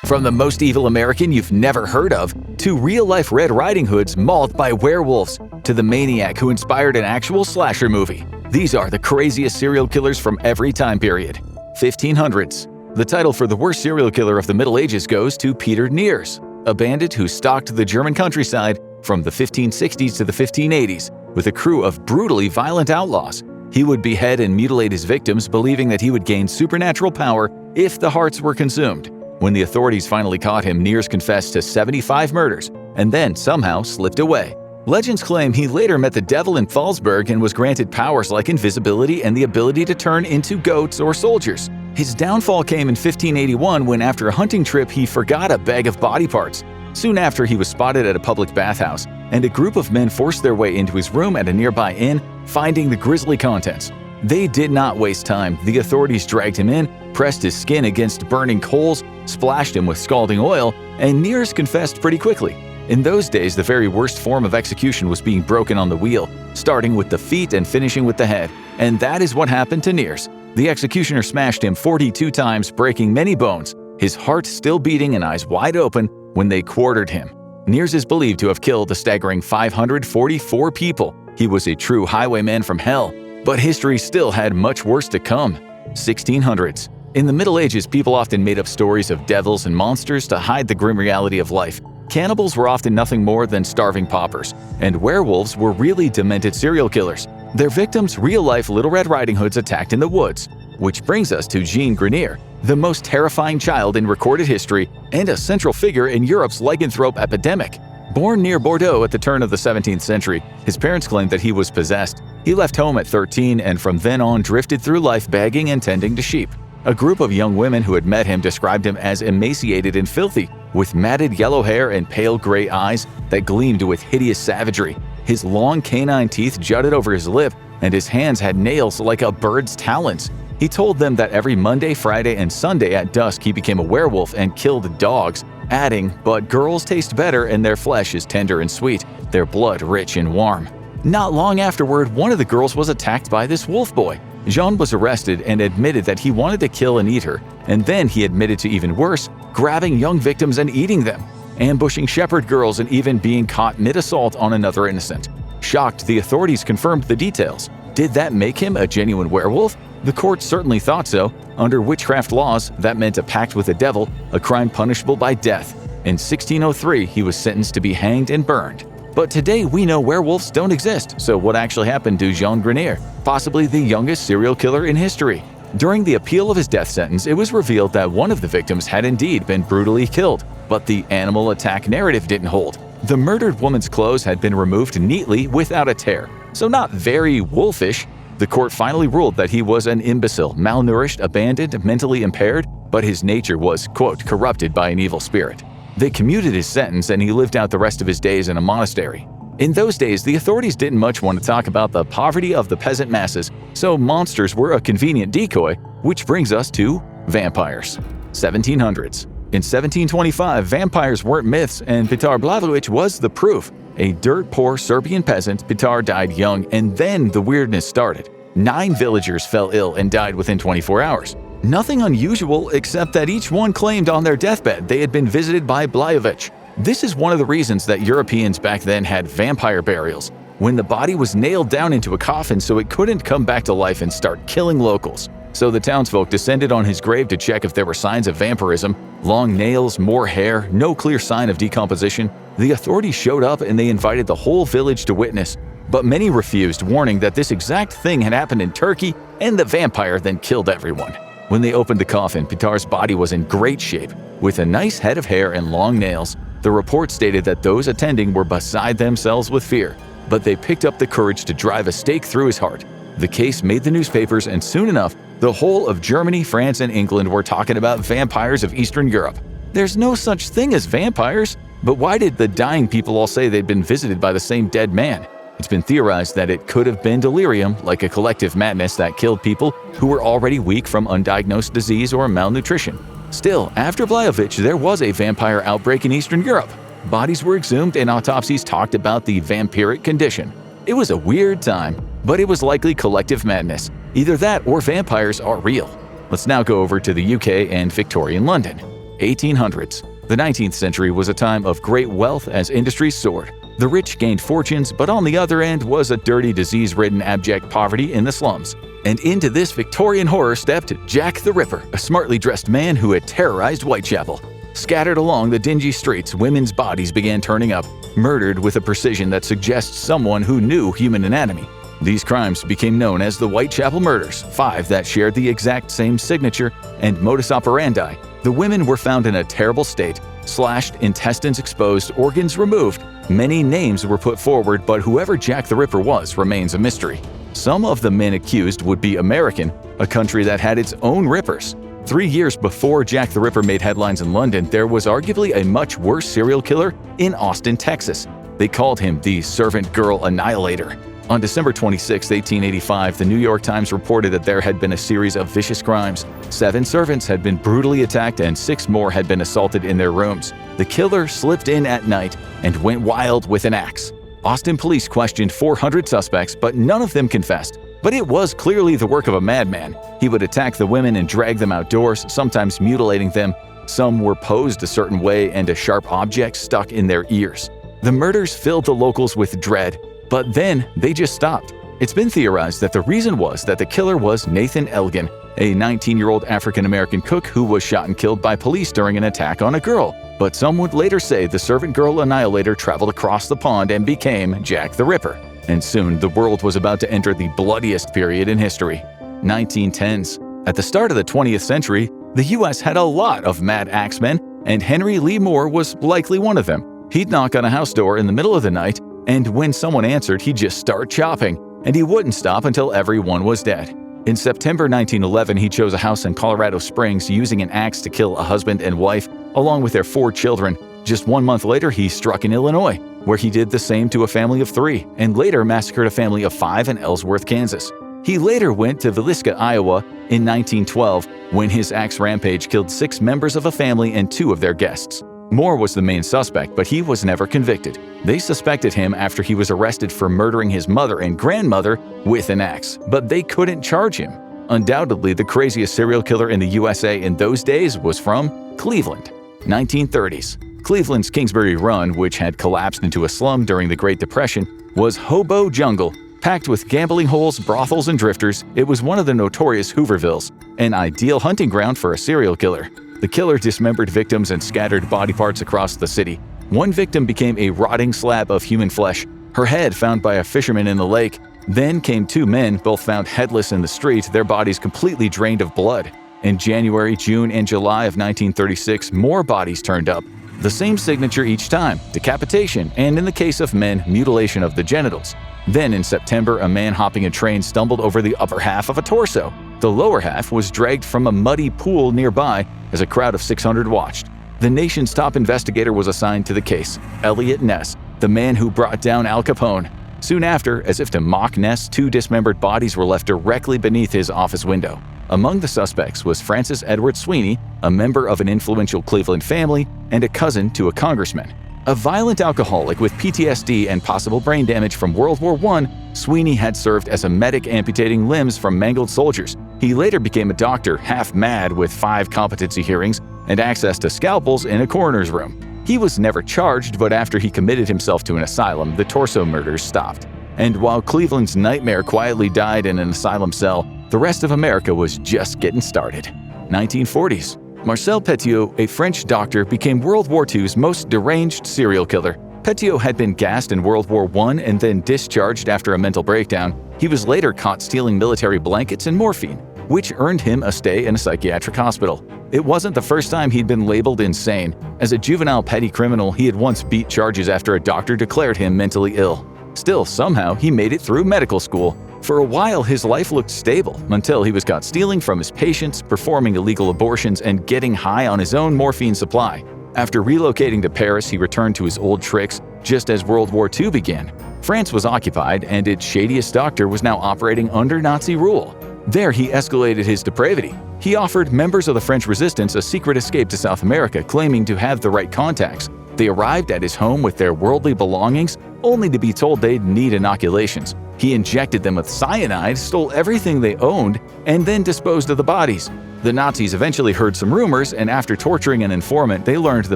From the most evil American you've never heard of, to real-life Red Riding Hoods mauled by werewolves, to the maniac who inspired an actual slasher movie. These are the craziest serial killers from every time period. 1500s. The title for the worst serial killer of the Middle Ages goes to Peter Neers, a bandit who stalked the German countryside from the 1560s to the 1580s with a crew of brutally violent outlaws. He would behead and mutilate his victims, believing that he would gain supernatural power if the hearts were consumed. When the authorities finally caught him, Neers confessed to 75 murders and then somehow slipped away. Legends claim he later met the devil in Falsburg and was granted powers like invisibility and the ability to turn into goats or soldiers. His downfall came in 1581 when, after a hunting trip, he forgot a bag of body parts. Soon after, he was spotted at a public bathhouse, and a group of men forced their way into his room at a nearby inn, finding the grisly contents. They did not waste time. The authorities dragged him in, pressed his skin against burning coals, splashed him with scalding oil, and Neers confessed pretty quickly. In those days, the very worst form of execution was being broken on the wheel, starting with the feet and finishing with the head. And that is what happened to Neers. The executioner smashed him 42 times, breaking many bones, his heart still beating and eyes wide open when they quartered him. Neers is believed to have killed a staggering 544 people. He was a true highwayman from hell. But history still had much worse to come. 1600s. In the Middle Ages, people often made up stories of devils and monsters to hide the grim reality of life. Cannibals were often nothing more than starving paupers, and werewolves were really demented serial killers. Their victims, real-life Little Red Riding Hoods attacked in the woods. Which brings us to Jean Grenier, the most terrifying child in recorded history and a central figure in Europe's lycanthrope epidemic. Born near Bordeaux at the turn of the 17th century, his parents claimed that he was possessed. He left home at 13 and from then on drifted through life begging and tending to sheep. A group of young women who had met him described him as emaciated and filthy, with matted yellow hair and pale gray eyes that gleamed with hideous savagery. His long canine teeth jutted over his lip, and his hands had nails like a bird's talons. He told them that every Monday, Friday, and Sunday at dusk he became a werewolf and killed dogs, adding, "But girls taste better and their flesh is tender and sweet, their blood rich and warm." Not long afterward, one of the girls was attacked by this wolf boy. Jean was arrested and admitted that he wanted to kill and eat her, and then he admitted to even worse, grabbing young victims and eating them, ambushing shepherd girls, and even being caught mid-assault on another innocent. Shocked, the authorities confirmed the details. Did that make him a genuine werewolf? The court certainly thought so. Under witchcraft laws, that meant a pact with the devil, a crime punishable by death. In 1603, he was sentenced to be hanged and burned. But today we know werewolves don't exist, so what actually happened to Jean Grenier, possibly the youngest serial killer in history? During the appeal of his death sentence, it was revealed that one of the victims had indeed been brutally killed, but the animal attack narrative didn't hold. The murdered woman's clothes had been removed neatly without a tear, so not very wolfish. The court finally ruled that he was an imbecile, malnourished, abandoned, mentally impaired, but his nature was, quote, corrupted by an evil spirit. They commuted his sentence and he lived out the rest of his days in a monastery. In those days, the authorities didn't much want to talk about the poverty of the peasant masses, so monsters were a convenient decoy, which brings us to vampires. 1700s. In 1725, vampires weren't myths, and Petar Blazewicz was the proof. A dirt-poor Serbian peasant, Petar died young, and then the weirdness started. 9 villagers fell ill and died within 24 hours. Nothing unusual, except that each one claimed on their deathbed they had been visited by Blazewicz. This is one of the reasons that Europeans back then had vampire burials, when the body was nailed down into a coffin so it couldn't come back to life and start killing locals. So the townsfolk descended on his grave to check if there were signs of vampirism. Long nails, more hair, no clear sign of decomposition. The authorities showed up and they invited the whole village to witness. But many refused, warning that this exact thing had happened in Turkey and the vampire then killed everyone. When they opened the coffin, Petar's body was in great shape, with a nice head of hair and long nails. The report stated that those attending were beside themselves with fear, but they picked up the courage to drive a stake through his heart. The case made the newspapers, and soon enough, the whole of Germany, France, and England were talking about vampires of Eastern Europe. There's no such thing as vampires, but why did the dying people all say they'd been visited by the same dead man? It's been theorized that it could have been delirium, like a collective madness that killed people who were already weak from undiagnosed disease or malnutrition. Still, after Blazewicz, there was a vampire outbreak in Eastern Europe. Bodies were exhumed and autopsies talked about the vampiric condition. It was a weird time, but it was likely collective madness. Either that or vampires are real. Let's now go over to the UK and Victorian London. 1800s. The 19th century was a time of great wealth as industries soared. The rich gained fortunes, but on the other end was a dirty, disease-ridden, abject poverty in the slums. And into this Victorian horror stepped Jack the Ripper, a smartly dressed man who had terrorized Whitechapel. Scattered along the dingy streets, women's bodies began turning up, murdered with a precision that suggests someone who knew human anatomy. These crimes became known as the Whitechapel Murders, 5 that shared the exact same signature and modus operandi. The women were found in a terrible state, slashed, intestines exposed, organs removed. Many names were put forward, but whoever Jack the Ripper was remains a mystery. Some of the men accused would be American, a country that had its own Rippers. 3 years before Jack the Ripper made headlines in London, there was arguably a much worse serial killer in Austin, Texas. They called him the Servant Girl Annihilator. On December 26, 1885, the New York Times reported that there had been a series of vicious crimes. 7 servants had been brutally attacked and 6 more had been assaulted in their rooms. The killer slipped in at night and went wild with an axe. Austin police questioned 400 suspects, but none of them confessed. But it was clearly the work of a madman. He would attack the women and drag them outdoors, sometimes mutilating them. Some were posed a certain way and a sharp object stuck in their ears. The murders filled the locals with dread. But then they just stopped. It's been theorized that the reason was that the killer was Nathan Elgin, a 19-year-old African-American cook who was shot and killed by police during an attack on a girl. But some would later say the Servant Girl Annihilator traveled across the pond and became Jack the Ripper. And soon the world was about to enter the bloodiest period in history, 1910s. At the start of the 20th century, the US had a lot of mad axemen, and Henry Lee Moore was likely one of them. He'd knock on a house door in the middle of the night, and when someone answered, he'd just start chopping, and he wouldn't stop until everyone was dead. In September 1911, he chose a house in Colorado Springs using an axe to kill a husband and wife, along with their 4 children. Just 1 month later, he struck in Illinois, where he did the same to a family of 3, and later massacred a family of 5 in Ellsworth, Kansas. He later went to Villisca, Iowa in 1912, when his axe rampage killed 6 members of a family and 2 of their guests. Moore was the main suspect, but he was never convicted. They suspected him after he was arrested for murdering his mother and grandmother with an axe, but they couldn't charge him. Undoubtedly, the craziest serial killer in the USA in those days was from Cleveland. 1930s. Cleveland's Kingsbury Run, which had collapsed into a slum during the Great Depression, was hobo jungle. Packed with gambling holes, brothels, and drifters, it was one of the notorious Hoovervilles, an ideal hunting ground for a serial killer. The killer dismembered victims and scattered body parts across the city. One victim became a rotting slab of human flesh, her head found by a fisherman in the lake. Then came 2 men, both found headless in the street, their bodies completely drained of blood. In January, June, and July of 1936, more bodies turned up. The same signature each time, decapitation, and in the case of men, mutilation of the genitals. Then in September, a man hopping a train stumbled over the upper half of a torso. The lower half was dragged from a muddy pool nearby as a crowd of 600 watched. The nation's top investigator was assigned to the case, Elliot Ness, the man who brought down Al Capone. Soon after, as if to mock Ness, 2 dismembered bodies were left directly beneath his office window. Among the suspects was Francis Edward Sweeney, a member of an influential Cleveland family and a cousin to a congressman. A violent alcoholic with PTSD and possible brain damage from World War I, Sweeney had served as a medic amputating limbs from mangled soldiers. He later became a doctor, half mad, with 5 competency hearings and access to scalpels in a coroner's room. He was never charged, but after he committed himself to an asylum, the torso murders stopped. And while Cleveland's nightmare quietly died in an asylum cell, the rest of America was just getting started. 1940s. Marcel Petiot, a French doctor, became World War II's most deranged serial killer. Petiot had been gassed in World War I and then discharged after a mental breakdown. He was later caught stealing military blankets and morphine, which earned him a stay in a psychiatric hospital. It wasn't the first time he'd been labeled insane. As a juvenile petty criminal, he had once beat charges after a doctor declared him mentally ill. Still, somehow, he made it through medical school. For a while, his life looked stable, until he was caught stealing from his patients, performing illegal abortions, and getting high on his own morphine supply. After relocating to Paris, he returned to his old tricks just as World War II began. France was occupied, and its shadiest doctor was now operating under Nazi rule. There, he escalated his depravity. He offered members of the French resistance a secret escape to South America, claiming to have the right contacts. They arrived at his home with their worldly belongings, only to be told they'd need inoculations. He injected them with cyanide, stole everything they owned, and then disposed of the bodies. The Nazis eventually heard some rumors, and after torturing an informant, they learned the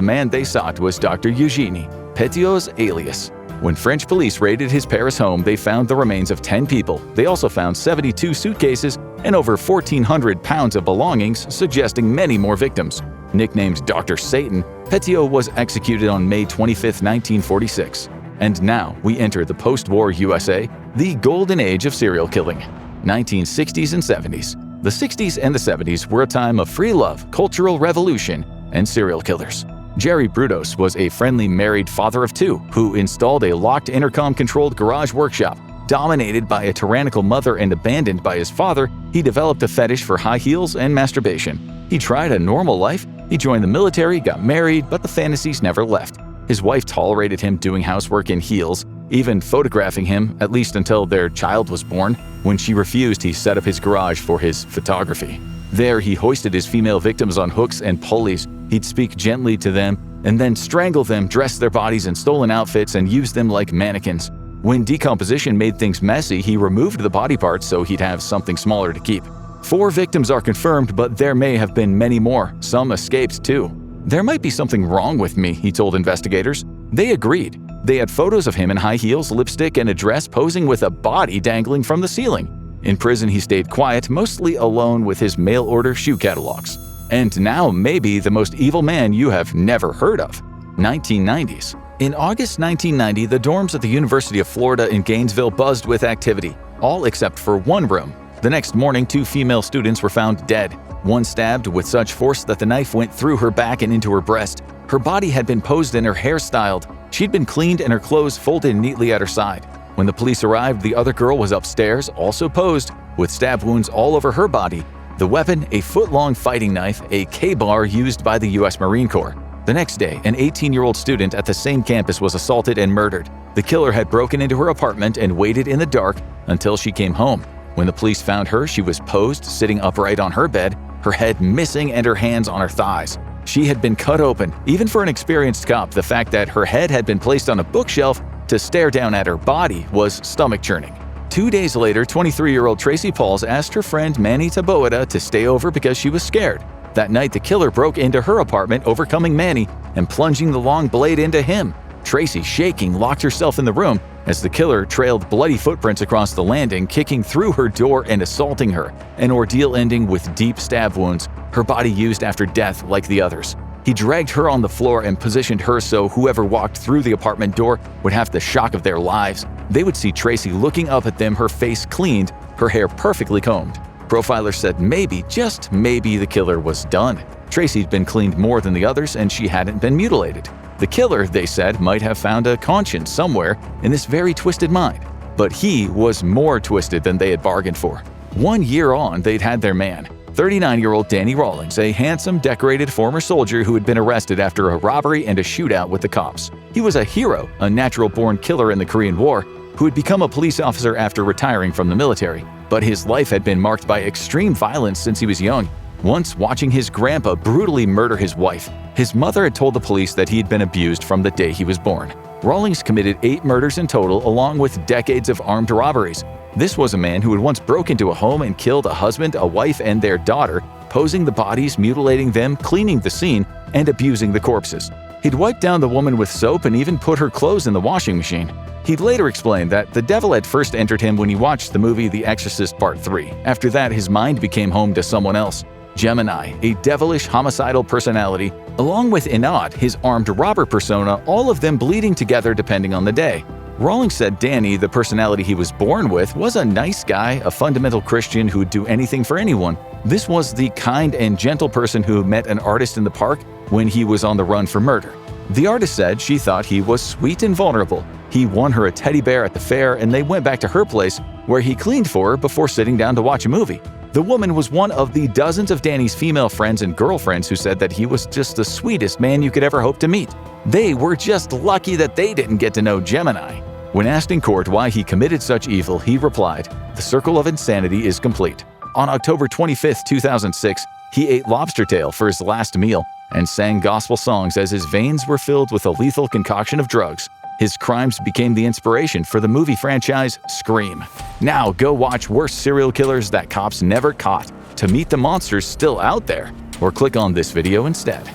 man they sought was Dr. Eugenie, Petiot's alias. When French police raided his Paris home, they found the remains of 10 people. They also found 72 suitcases and over 1,400 pounds of belongings, suggesting many more victims. Nicknamed Dr. Satan, Petiot was executed on May 25, 1946. And now we enter the post-war USA, the golden age of serial killing. 1960s and 70s. The 60s and the 70s were a time of free love, cultural revolution, and serial killers. Jerry Brudos was a friendly married father of two who installed a locked intercom-controlled garage workshop. Dominated by a tyrannical mother and abandoned by his father, he developed a fetish for high heels and masturbation. He tried a normal life. He joined the military, got married, but the fantasies never left. His wife tolerated him doing housework in heels, even photographing him, at least until their child was born. When she refused, he set up his garage for his photography. There, he hoisted his female victims on hooks and pulleys. He'd speak gently to them and then strangle them, dress their bodies in stolen outfits, and use them like mannequins. When decomposition made things messy, he removed the body parts so he'd have something smaller to keep. 4 victims are confirmed, but there may have been many more. Some escaped too. "There might be something wrong with me," he told investigators. They agreed. They had photos of him in high heels, lipstick, and a dress, posing with a body dangling from the ceiling. In prison, he stayed quiet, mostly alone with his mail-order shoe catalogs. And now maybe the most evil man you have never heard of. 1990s. In August 1990, the dorms at the University of Florida in Gainesville buzzed with activity, all except for one room. The next morning, 2 female students were found dead. One stabbed with such force that the knife went through her back and into her breast. Her body had been posed and her hair styled. She'd been cleaned and her clothes folded neatly at her side. When the police arrived, the other girl was upstairs, also posed, with stab wounds all over her body. The weapon, a foot-long fighting knife, a K-bar used by the U.S. Marine Corps. The next day, an 18-year-old student at the same campus was assaulted and murdered. The killer had broken into her apartment and waited in the dark until she came home. When the police found her, she was posed, sitting upright on her bed, her head missing and her hands on her thighs. She had been cut open. Even for an experienced cop, the fact that her head had been placed on a bookshelf to stare down at her body was stomach-churning. 2 days later, 23-year-old Tracy Pauls asked her friend Manny Taboada to stay over because she was scared. That night, the killer broke into her apartment, overcoming Manny and plunging the long blade into him. Tracy, shaking, locked herself in the room as the killer trailed bloody footprints across the landing, kicking through her door and assaulting her, an ordeal ending with deep stab wounds, her body used after death like the others. He dragged her on the floor and positioned her so whoever walked through the apartment door would have the shock of their lives. They would see Tracy looking up at them, her face cleaned, her hair perfectly combed. Profilers said maybe, just maybe, the killer was done. Tracy'd been cleaned more than the others and she hadn't been mutilated. The killer, they said, might have found a conscience somewhere in this very twisted mind. But he was more twisted than they had bargained for. 1 year on, they'd had their man. 39-year-old Danny Rawlings, a handsome, decorated former soldier who had been arrested after a robbery and a shootout with the cops. He was a hero, a natural-born killer in the Korean War, who had become a police officer after retiring from the military. But his life had been marked by extreme violence since he was young, once watching his grandpa brutally murder his wife. His mother had told the police that he had been abused from the day he was born. Rawlings committed 8 murders in total, along with decades of armed robberies. This was a man who had once broke into a home and killed a husband, a wife, and their daughter, posing the bodies, mutilating them, cleaning the scene, and abusing the corpses. He'd wiped down the woman with soap and even put her clothes in the washing machine. He'd later explained that the devil had first entered him when he watched the movie The Exorcist Part 3. After that, his mind became home to someone else. Gemini, a devilish homicidal personality, along with Inat, his armed robber persona, all of them bleeding together depending on the day. Rawlings said Danny, the personality he was born with, was a nice guy, a fundamental Christian who'd do anything for anyone. This was the kind and gentle person who met an artist in the park when he was on the run for murder. The artist said she thought he was sweet and vulnerable. He won her a teddy bear at the fair and they went back to her place where he cleaned for her before sitting down to watch a movie. The woman was one of the dozens of Danny's female friends and girlfriends who said that he was just the sweetest man you could ever hope to meet. They were just lucky that they didn't get to know Gemini. When asked in court why he committed such evil, he replied, "The circle of insanity is complete." On October 25, 2006, he ate lobster tail for his last meal and sang gospel songs as his veins were filled with a lethal concoction of drugs. His crimes became the inspiration for the movie franchise Scream. Now go watch Worst Serial Killers That Cops Never Caught to meet the monsters still out there, or click on this video instead.